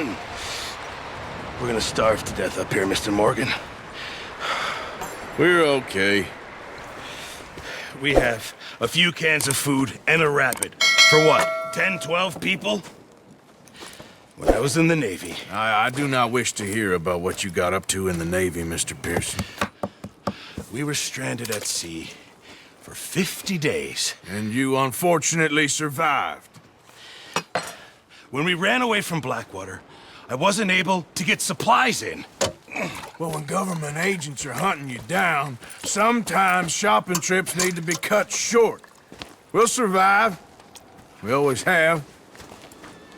We're gonna starve to death up here, Mr. Morgan. We're okay. We have a few cans of food and a rapid. For what, 10, 12 people? When I was in the Navy... I do not wish to hear about what you got up to in the Navy, Mr. Pearson. We were stranded at sea for 50 days. And you unfortunately survived. When we ran away from Blackwater, I wasn't able to get supplies in. Well, when government agents are hunting you down, sometimes shopping trips need to be cut short. We'll survive. We always have.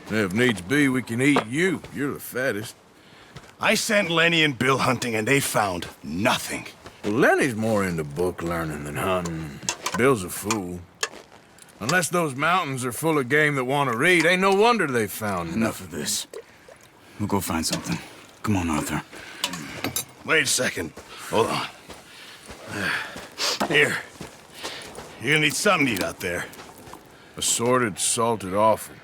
And if needs be, we can eat you. You're the fattest. I sent Lenny and Bill hunting, and they found nothing. Well, Lenny's more into book learning than hunting. Bill's a fool. Unless those mountains are full of game that want to read, ain't no wonder they found Enough of this. We'll go find something. Come on, Arthur. Wait a second. Hold on. Here. You're gonna need something to eat out there. Assorted, salted offal.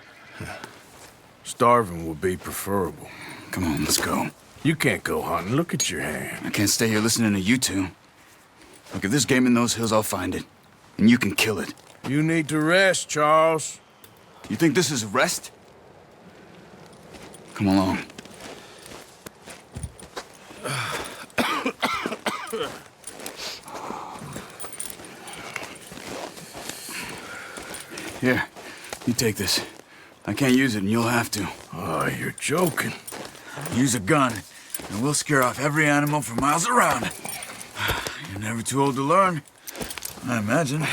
Starving would be preferable. Come on, let's go. You can't go hunting. Look at your hand. I can't stay here listening to you two. Look, if there's game in those hills, I'll find it. And you can kill it. You need to rest, Charles. You think this is rest? Come along. Here, you take this. I can't use it, and you'll have to. Oh, you're joking. Use a gun, and we'll scare off every animal for miles around. You're never too old to learn, I imagine.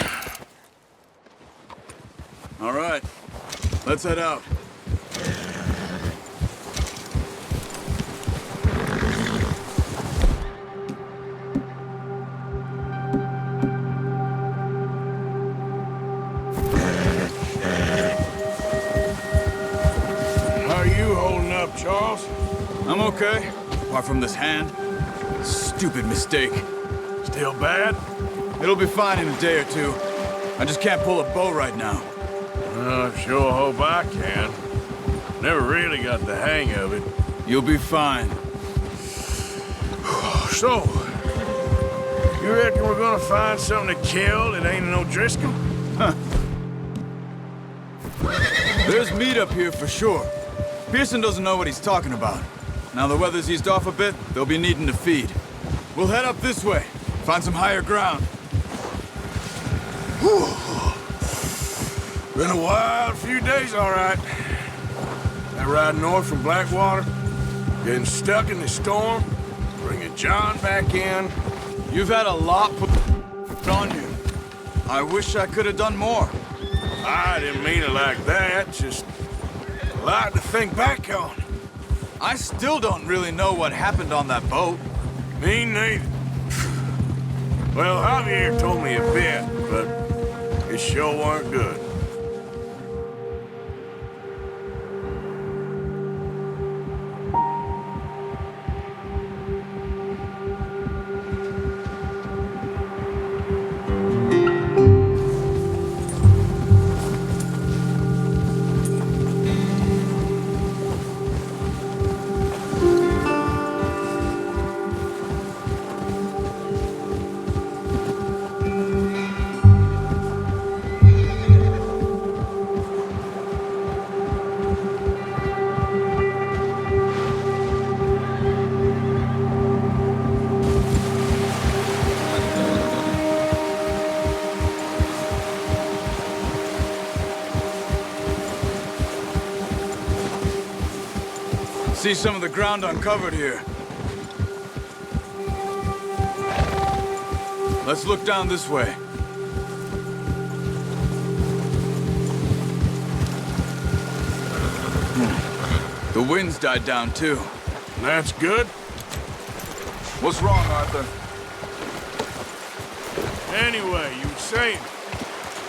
All right, let's head out. How are you holding up, Charles? I'm okay, apart from this hand. Stupid mistake. Still bad? It'll be fine in a day or two. I just can't pull a bow right now. I sure hope I can. Never really got the hang of it. You'll be fine. So, you reckon we're gonna find something to kill that ain't no Driscoll? There's meat up here for sure. Pearson doesn't know what he's talking about. Now the weather's eased off a bit, they'll be needing to feed. We'll head up this way, find some higher ground. Whew. Been a wild few days, all right. That ride north from Blackwater, getting stuck in the storm, bringing John back in. You've had a lot put on you. I wish I could have done more. I didn't mean it like that, just a lot to think back on. I still don't really know what happened on that boat. Me neither. Well, Javier told me a bit, but it sure weren't good. See some of the ground uncovered here. Let's look down this way. The wind's died down too. That's good. What's wrong, Arthur? Anyway, you were saying...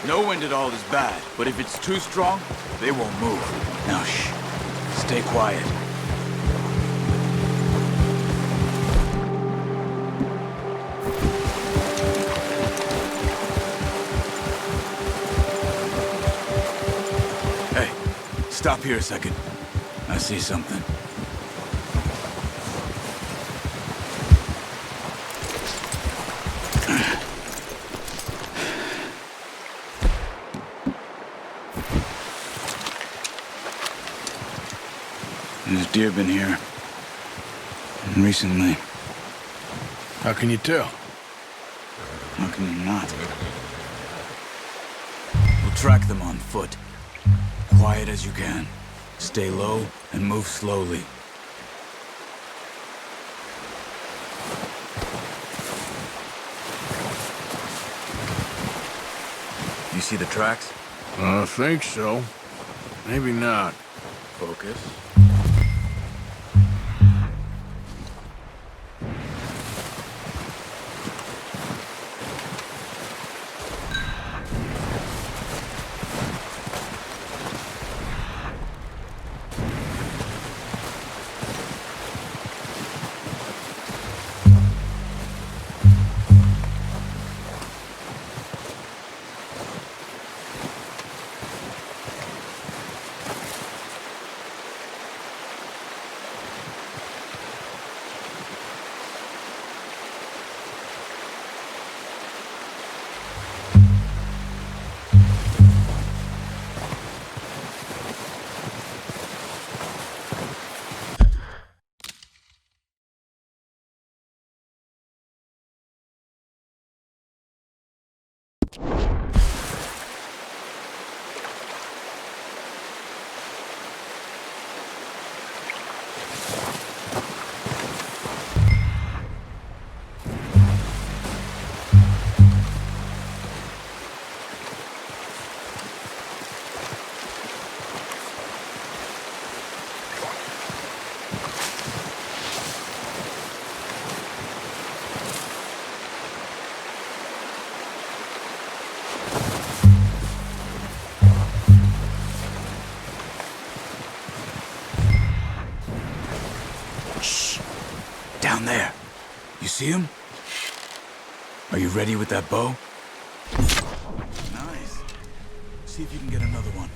No wind at all is bad, but if it's too strong, they won't move. Now shh. Stay quiet. Hey, stop here a second. I see something. There's deer been here. And recently. How can you tell? How can you not? We'll track them on foot. Quiet as you can. Stay low and move slowly. You see the tracks? I think so. Maybe not. Focus. Down there. You see him? Are you ready with that bow? Nice. See if you can get another one.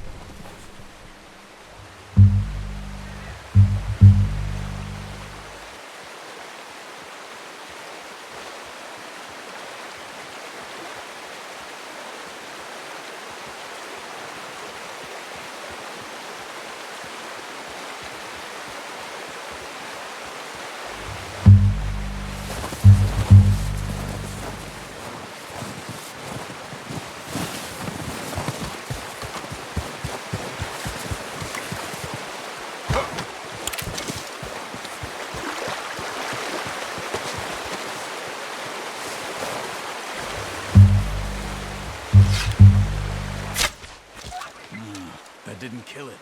That didn't kill it.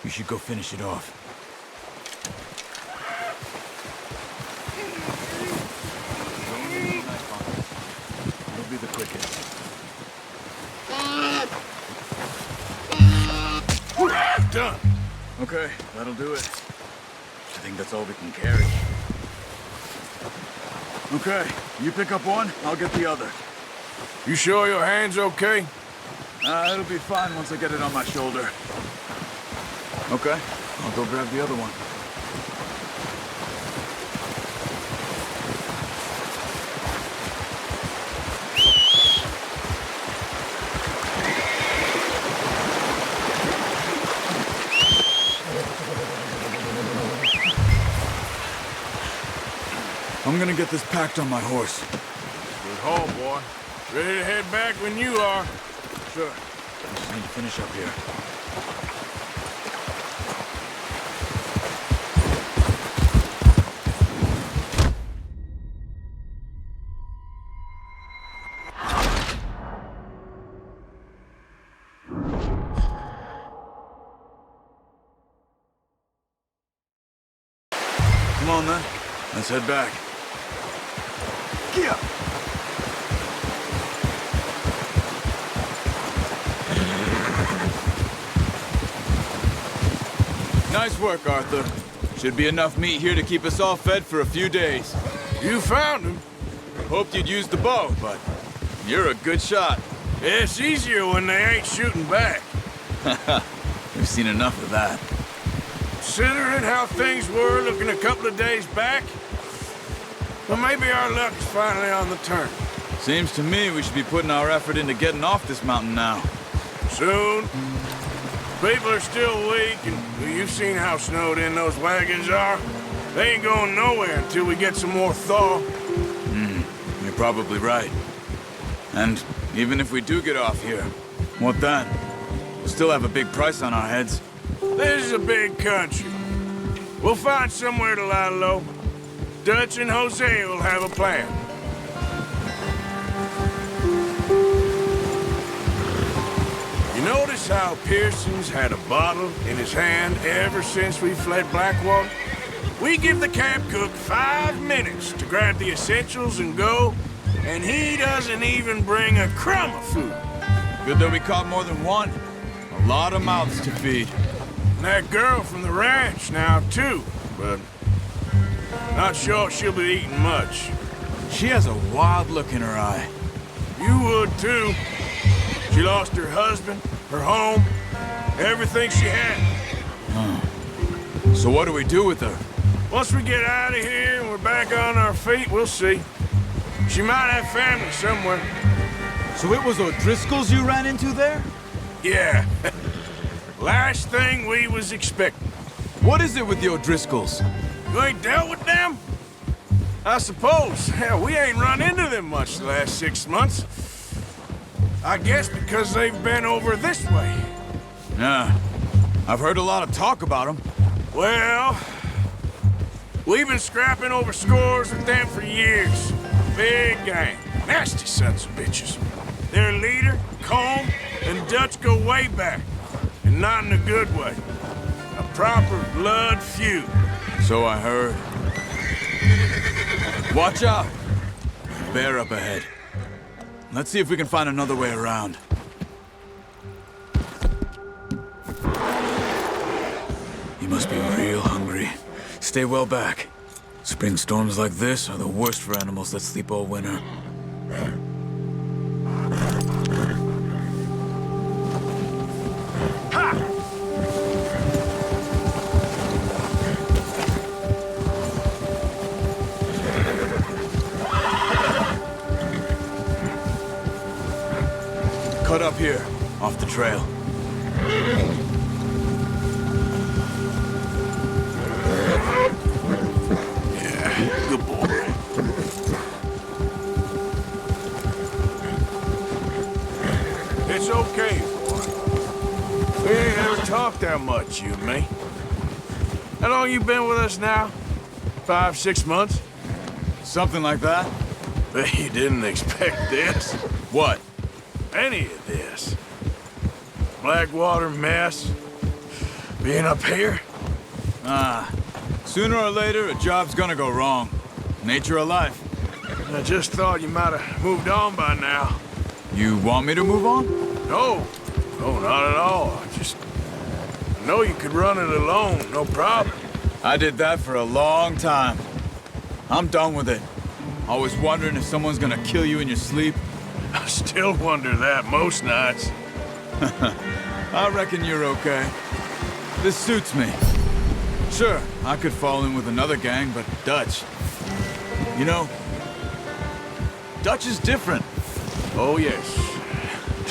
You should go finish it off. It'll be the quickest. Done. Okay, that'll do it. I think that's all we can carry. Okay, you pick up one, I'll get the other. You sure your hand's okay? It'll be fine once I get it on my shoulder. Okay, I'll go grab the other one. I'm gonna get this packed on my horse. Good haul, boy. Ready to head back when you are. Sure. I just need to finish up here. Come on, then. Let's head back. Yeah. Nice work, Arthur. Should be enough meat here to keep us all fed for a few days. You found him. Hoped you'd use the bow, but you're a good shot. It's easier when they ain't shooting back. We've seen enough of that. Considering how things were looking a couple of days back, well, maybe our luck's finally on the turn. Seems to me we should be putting our effort into getting off this mountain now. Soon. People are still weak, and you've seen how snowed in those wagons are. They ain't going nowhere until we get some more thaw. You're probably right. And even if we do get off here, what then? We'll still have a big price on our heads. This is a big country. We'll find somewhere to lie low. Dutch and Hosea will have a plan. You notice how Pearson's had a bottle in his hand ever since we fled Blackwater? We give the camp cook 5 minutes to grab the essentials and go, and he doesn't even bring a crumb of food. Good that we caught more than one. A lot of mouths to feed. And that girl from the ranch now, too, but not sure she'll be eating much. She has a wild look in her eye. You would, too. She lost her husband, her home, everything she had. So what do we do with her? Once we get out of here and we're back on our feet, we'll see. She might have family somewhere. So it was O'Driscoll's you ran into there? Yeah. Last thing we was expecting. What is it with the O'Driscolls? You ain't dealt with them? I suppose. Hell, we ain't run into them much the last 6 months. I guess because they've been over this way. Yeah. I've heard a lot of talk about them. Well, we've been scrapping over scores with them for years. Big gang. Nasty sons of bitches. Their leader, Colm, and Dutch go way back. And not in a good way. A proper blood feud. So I heard. Watch out! Bear up ahead. Let's see if we can find another way around. You must be real hungry. Stay well back. Spring storms like this are the worst for animals that sleep all winter. Cut up here, off the trail. Yeah, good boy. It's okay, boy. We ain't ever talked that much, you and me. How long you been with us now? 5, 6 months? Something like that? Bet you didn't expect this. What? Any of this. Blackwater mess. Being up here. Sooner or later, a job's gonna go wrong. Nature of life. I just thought you might have moved on by now. You want me to move on? No. No, not at all. I know you could run it alone, no problem. I did that for a long time. I'm done with it. Always wondering if someone's gonna kill you in your sleep. I still wonder that most nights. I reckon you're okay. This suits me. Sure, I could fall in with another gang, but Dutch... You know, Dutch is different. Oh, yes.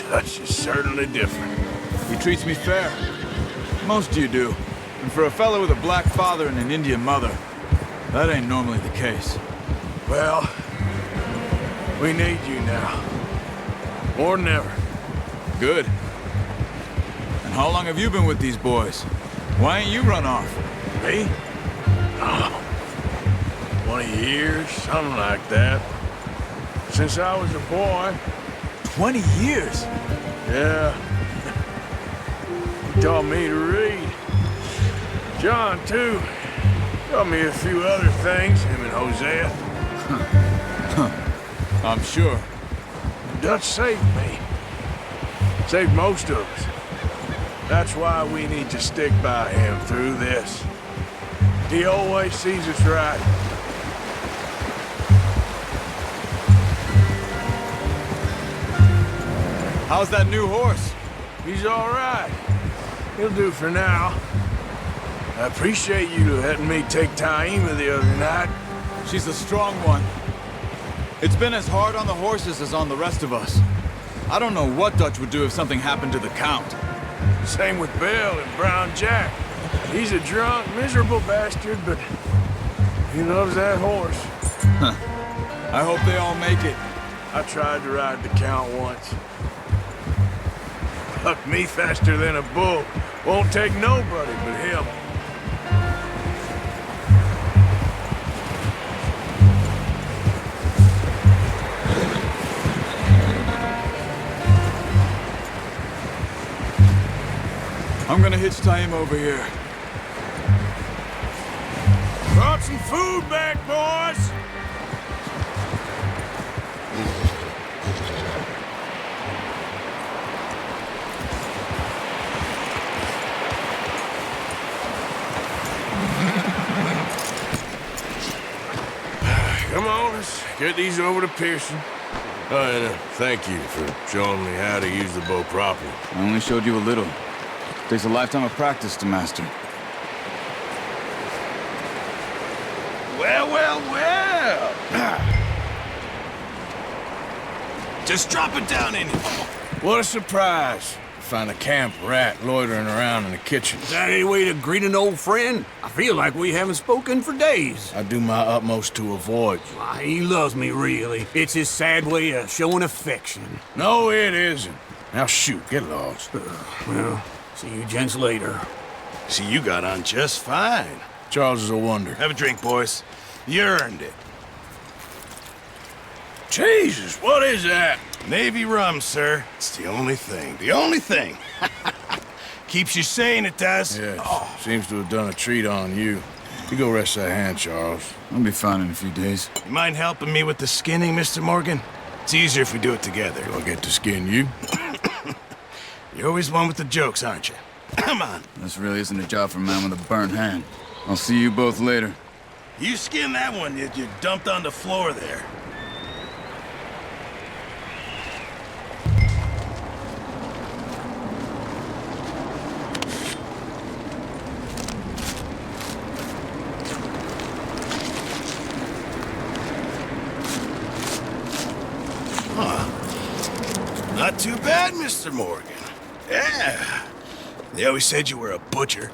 Dutch is certainly different. He treats me fair. Most of you do. And for a fellow with a black father and an Indian mother, that ain't normally the case. Well, we need you now. More than ever. Good. And how long have you been with these boys? Why ain't you run off? Me? Oh, 20 years, something like that. Since I was a boy. 20 years? Yeah. He taught me to read. John, too. Taught me a few other things, him and Hosea. I'm sure. Dutch saved me. Saved most of us. That's why we need to stick by him through this. He always sees us right. How's that new horse? He's all right. He'll do for now. I appreciate you letting me take Taima the other night. She's a strong one. It's been as hard on the horses as on the rest of us. I don't know what Dutch would do if something happened to the Count. Same with Bill and Brown Jack. He's a drunk, miserable bastard, but he loves that horse. I hope they all make it. I tried to ride the Count once. Bucked me faster than a bull. Won't take nobody but him. I'm gonna hitch tie him over here. Brought some food back, boys! Come on, let's get these over to Pearson. Oh, and thank you for showing me how to use the bow properly. I only showed you a little. Takes a lifetime of practice to master. Well, well, well. Just drop it down in here. What a surprise. Find a camp rat loitering around in the kitchen. Is that any way to greet an old friend? I feel like we haven't spoken for days. I do my utmost to avoid you. Why, he loves me, really. It's his sad way of showing affection. No, it isn't. Now shoot, get lost. Well, see you gents later. See, you got on just fine. Charles is a wonder. Have a drink, boys. You earned it. Jesus, what is that? Navy rum, sir. It's the only thing. The only thing. Keeps you sane, it does. Yes, seems to have done a treat on you. You go rest that hand, Charles. I'll be fine in a few days. You mind helping me with the skinning, Mr. Morgan? It's easier if we do it together. Do I get to skin you? You're always one with the jokes, aren't you? Come on. This really isn't a job for a man with a burnt hand. I'll see you both later. You skin that one you dumped on the floor there. Not too bad, Mr. Morgan. Yeah. They always said you were a butcher.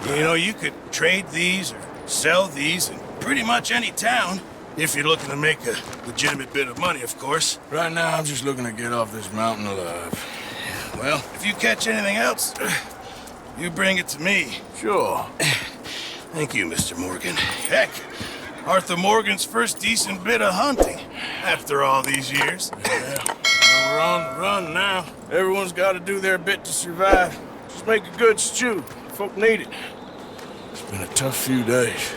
You know, you could trade these or sell these in pretty much any town. If you're looking to make a legitimate bit of money, of course. Right now, I'm just looking to get off this mountain alive. Well, if you catch anything else, you bring it to me. Sure. Thank you, Mr. Morgan. Heck, Arthur Morgan's first decent bit of hunting after all these years. Yeah. Well, we're on the run now. Everyone's got to do their bit to survive. Just make a good stew. Folk need it. It's been a tough few days.